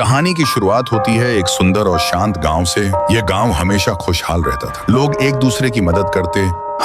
कहानी की शुरुआत होती है एक सुंदर और शांत गांव से। यह गांव हमेशा खुशहाल रहता था। लोग एक दूसरे की मदद करते,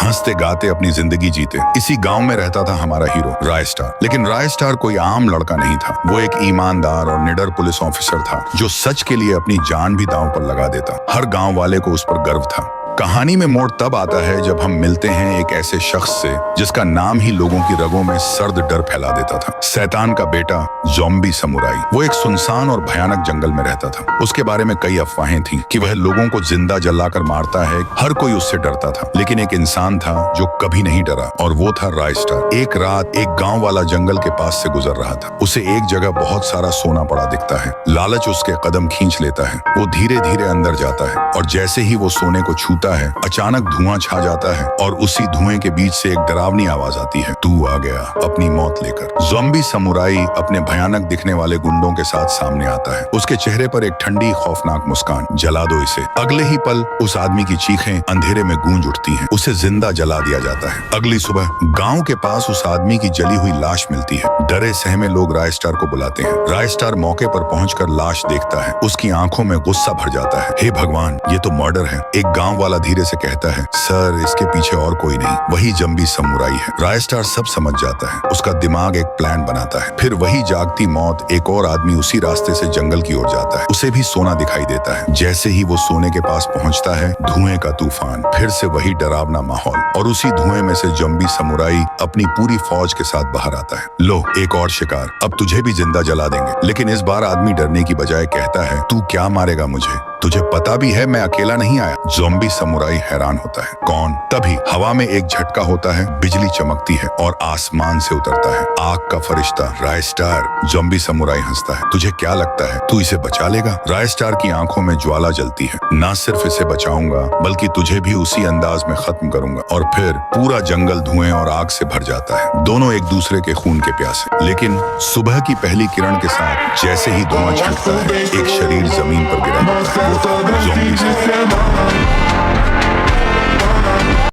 हंसते गाते अपनी जिंदगी जीते। इसी गांव में रहता था हमारा हीरो राय स्टार। लेकिन राय स्टार कोई आम लड़का नहीं था। वो एक ईमानदार और निडर पुलिस ऑफिसर था जो सच के लिए अपनी जान भी दांव पर लगा देता। हर गांव वाले को उस पर गर्व था। कहानी में मोड़ तब आता है जब हम मिलते हैं एक ऐसे शख्स से जिसका नाम ही लोगों की रगों में सर्द डर फैला देता था। शैतान का बेटा, ज़ॉम्बी समुराई। वो एक सुनसान और भयानक जंगल में रहता था। उसके बारे में कई अफवाहें थीं कि वह लोगों को जिंदा जलाकर मारता है। हर कोई उससे डरता था, लेकिन एक इंसान था जो कभी नहीं डरा, और वो था राय स्टार। एक रात एक गाँव वाला जंगल के पास से गुजर रहा था। उसे एक जगह बहुत सारा सोना पड़ा दिखता है। लालच उसके कदम खींच लेता है। वो धीरे धीरे अंदर जाता है और जैसे ही वो सोने को छूता है, अचानक धुआं छा जाता है और उसी धुएं के बीच से एक डरावनी आवाज आती है, तू आ गया अपनी मौत लेकर। ज़ॉम्बी समुराई अपने भयानक दिखने वाले गुंडों के साथ सामने आता है। उसके चेहरे पर एक ठंडी खौफनाक मुस्कान। जला दो इसे। अगले ही पल उस आदमी की चीखें अंधेरे में गूंज उठती हैं। उसे जिंदा जला दिया जाता है। अगली सुबह गांव के पास उस आदमी की जली हुई लाश मिलती है। डरे सहमे लोग राय स्टार को बुलाते हैं। राय स्टार मौके पर पहुंचकर लाश देखता है। उसकी आंखों में गुस्सा भर जाता है। हे भगवान, ये तो मर्डर है। एक गांव वाला धीरे से कहता है, सर इसके पीछे और कोई नहीं, वही ज़ॉम्बी समुराई है। राय स्टार सब समझ जाता है। उसका दिमाग एक प्लान बनाता है। फिर वही जागती मौत, एक और आदमी उसी रास्ते से जंगल की ओर जाता है। उसे भी सोना दिखाई देता है। जैसे ही वो सोने के पास पहुंचता है, धुएं का तूफान, फिर से वही डरावना माहौल, और उसी धुएं में से ज़ॉम्बी समुराई अपनी पूरी फौज के साथ बाहर आता है। लो, एक और शिकार, अब तुझे भी जिंदा जला देंगे। लेकिन इस बार आदमी डरने की बजाय कहता है, तू क्या मारेगा मुझे? तुझे पता भी है मैं अकेला नहीं आया। ज़ॉम्बी समुराई हैरान होता है, कौन? तभी हवा में एक झटका होता है, बिजली चमकती है और आसमान से उतरता है आग का फरिश्ता, राय स्टार। ज़ॉम्बी समुराई हंसता है, तुझे क्या लगता है तू इसे बचा लेगा? राय स्टार की आंखों में ज्वाला जलती है। ना सिर्फ इसे बचाऊंगा, बल्कि तुझे भी उसी अंदाज में खत्म करूंगा। और फिर पूरा जंगल धुएं और आग से भर जाता है। दोनों एक दूसरे के खून के प्यासे। लेकिन सुबह की पहली किरण के साथ जैसे ही धुआं छिड़कता है, एक शरीर जमीन पर गिरा होता है। वो था ज़ॉम्बी समुराई।